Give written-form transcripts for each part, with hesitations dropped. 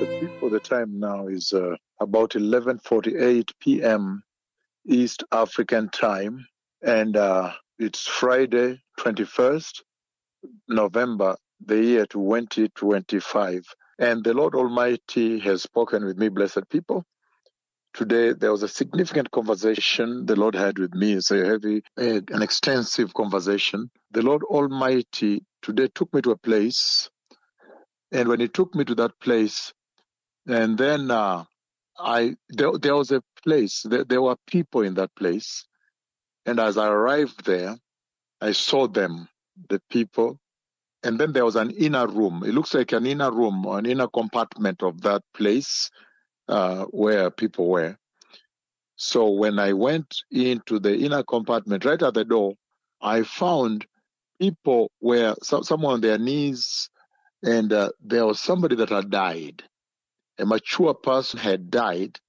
blessed people. The time now is about 11:48 p.m. East African time, and it's Friday, 21st November, the year 2025. And the Lord Almighty has spoken with me, blessed people. Today, there was a significant conversation the Lord had with me. It's an extensive conversation. The Lord Almighty today took me to a place, and when He took me to that place, and then there was a place, there were people in that place, and as I arrived there, I saw them, the people, and then there was an inner room. It looks like an inner room or an inner compartment of that place where people were. So when I went into the inner compartment, right at the door, I found people were someone on their knees, and there was somebody that had died. A mature person had died,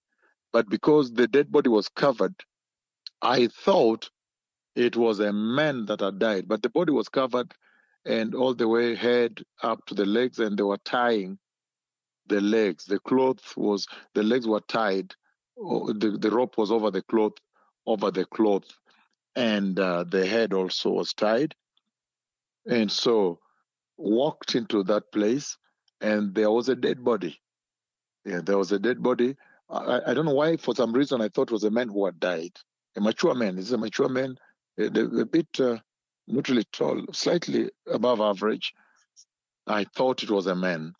but because the dead body was covered, I thought it was a man that had died, but the body was covered and all the way head up to the legs, and they were tying the legs. The legs were tied. The rope was over the cloth, and the head also was tied. And so walked into that place, and there was a dead body. Yeah, there was a dead body. I don't know why, for some reason, I thought it was a man who had died. A mature man. It's a mature man, a bit, not really tall, slightly above average. I thought it was a man.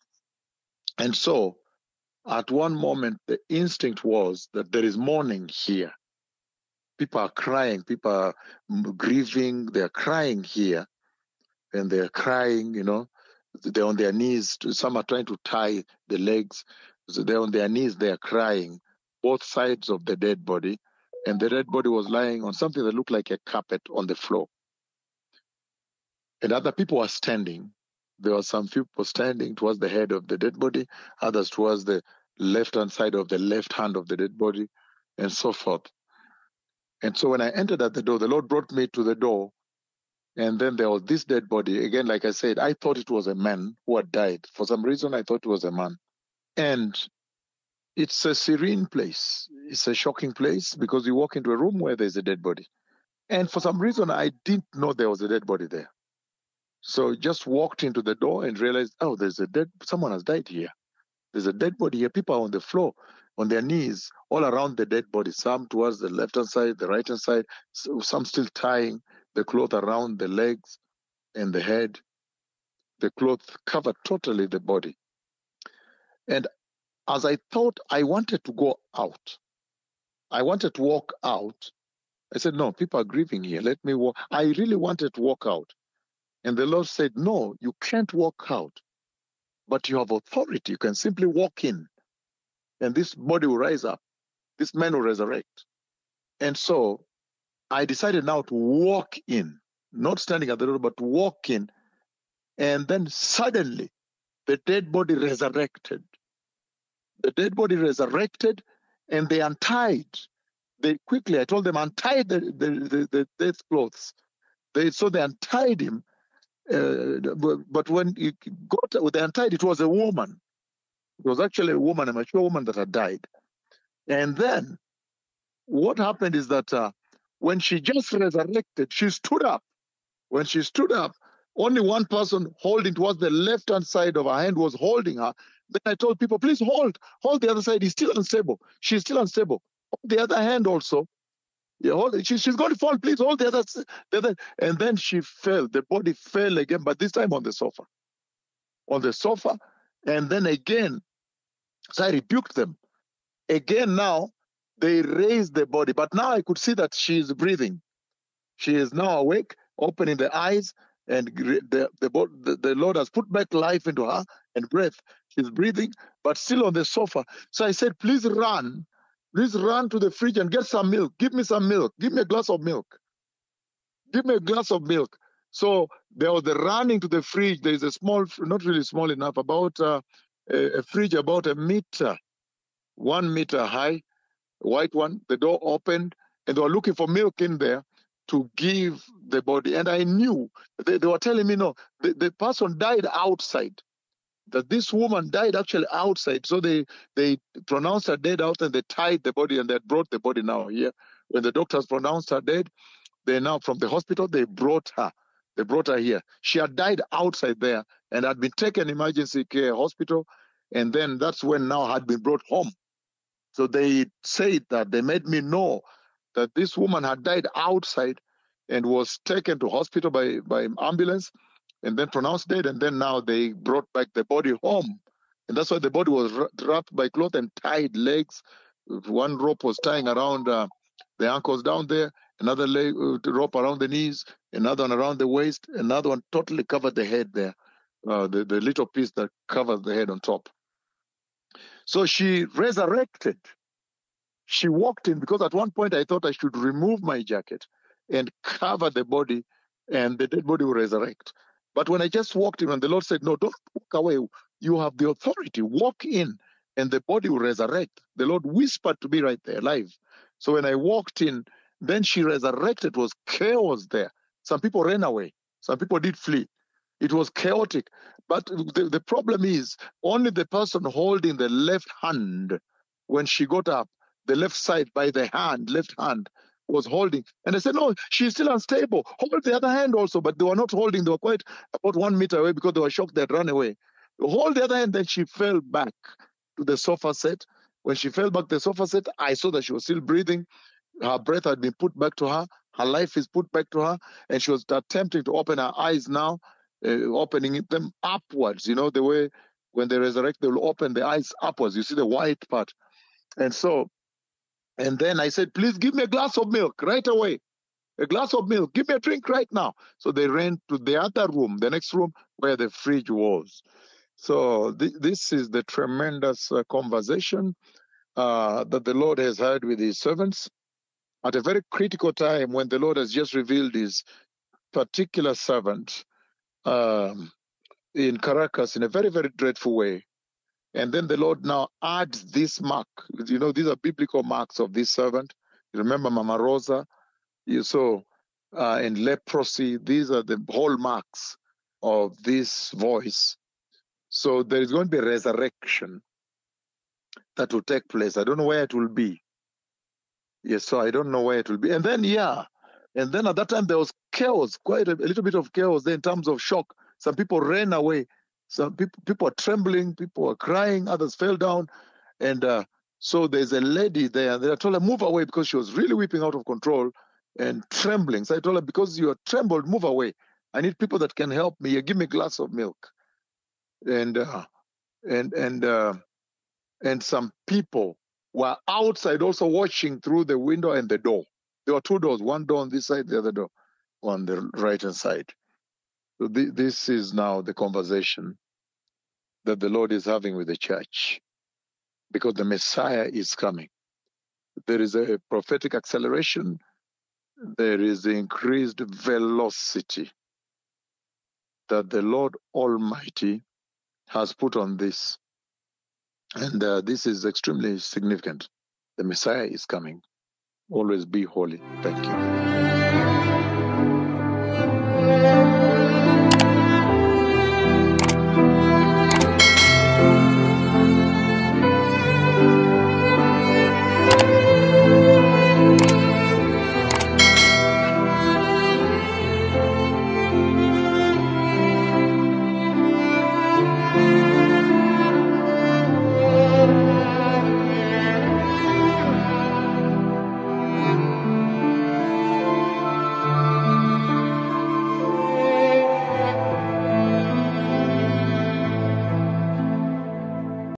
And so, at one moment, the instinct was that there is mourning here. People are crying, people are grieving, they're crying here. And they're crying, they're on their knees. Some are trying to tie the legs. So they're on their knees, they're crying, both sides of the dead body. And the dead body was lying on something that looked like a carpet on the floor. And other people were standing. There were some people standing towards the head of the dead body, others towards the left-hand side of the left hand of the dead body, and so forth. And so when I entered at the door, the Lord brought me to the door. And then there was this dead body. Again, like I said, I thought it was a man who had died. For some reason, I thought it was a man. And it's a serene place. It's a shocking place because you walk into a room where there's a dead body. And for some reason, I didn't know there was a dead body there. So just walked into the door and realized, oh, someone has died here. There's a dead body here. People are on the floor, on their knees, all around the dead body. Some towards the left-hand side, the right-hand side, some still tying the cloth around the legs and the head. The cloth covered totally the body. And as I thought, I wanted to go out. I wanted to walk out. I said, no, people are grieving here. Let me walk. I really wanted to walk out. And the Lord said, no, you can't walk out. But you have authority. You can simply walk in. And this body will rise up. This man will resurrect. And so I decided now to walk in, not standing at the door, but to walk in. And then suddenly, the dead body resurrected. The dead body resurrected, and they untied. I told them, untie the death clothes. They untied him. But when they untied, it was a woman. It was actually a woman, a mature woman that had died. And then what happened is that when she just resurrected, she stood up. When she stood up, only one person holding towards the left-hand side of her hand was holding her. Then I told people, please hold the other side. He's still unstable. She's still unstable. Hold the other hand also. Yeah, she's going to fall. Please hold the other. And then she fell. The body fell again, but this time on the sofa. And then again, so I rebuked them. Again now, they raised the body. But now I could see that she is breathing. She is now awake, opening the eyes, and the Lord has put back life into her and breath. She's breathing, but still on the sofa. So I said, please run to the fridge and get some milk. Give me some milk. Give me a glass of milk. So there was the running to the fridge. There is a small, not really small enough, about a fridge about 1 meter high, white one. The door opened, and they were looking for milk in there to give the body. And I knew, they were telling me, no, the person died outside. that this woman died actually outside. So they pronounced her dead out, and they tied the body, and they brought the body now here. When the doctors pronounced her dead, they now from the hospital, they brought her. They brought her here. She had died outside there and had been taken emergency care hospital. And then that's when now had been brought home. So they said that they made me know that this woman had died outside and was taken to hospital by ambulance and then pronounced dead. And then now they brought back the body home. And that's why the body was wrapped by cloth and tied legs. One rope was tying around the ankles down there, another rope around the knees, another one around the waist, another one totally covered the head there, the little piece that covers the head on top. So she resurrected. She walked in, because at one point I thought I should remove my jacket and cover the body, and the dead body will resurrect. But when I just walked in, and the Lord said, no, don't walk away. You have the authority. Walk in, and the body will resurrect. The Lord whispered to me right there, live. So when I walked in, then she resurrected. It was chaos there. Some people ran away. Some people did flee. It was chaotic. But the problem is, only the person holding the left hand, when she got up, the left side by the hand, left hand, was holding. And I said, no, she's still unstable. Hold the other hand also. But they were not holding. They were quite about 1 meter away because they were shocked they'd run away. Hold the other hand, then she fell back to the sofa set. When she fell back to the sofa set, I saw that she was still breathing. Her breath had been put back to her. Her life is put back to her. And she was attempting to open her eyes now, opening them upwards. You know, the way when they resurrect, they will open the eyes upwards. You see the white part. And so, and then I said, please give me a glass of milk right away. A glass of milk. Give me a drink right now. So they ran to the other room, the next room where the fridge was. So this is the tremendous conversation that the Lord has had with his servants at a very critical time when the Lord has just revealed his particular servant in Caracas in a very, very dreadful way. And then the Lord now adds this mark. You know, these are biblical marks of this servant. You remember Mama Rosa? You saw in leprosy. These are the hallmarks of this voice. So there is going to be a resurrection that will take place. I don't know where it will be. Yes, so I don't know where it will be. And then, and then at that time there was chaos, quite a little bit of chaos there in terms of shock. Some people ran away. Some people are trembling, people are crying, others fell down. And so there's a lady there. They told her, move away, because she was really weeping out of control and trembling. So I told her, because you are trembled, move away. I need people that can help me. Give me a glass of milk. And some people were outside also watching through the window and the door. There were two doors, one door on this side, the other door on the right-hand side. So this is now the conversation that the Lord is having with the church, because the Messiah is coming. There is a prophetic acceleration. There is increased velocity that the Lord Almighty has put on this. And this is extremely significant. The Messiah is coming. Always be holy. Thank you.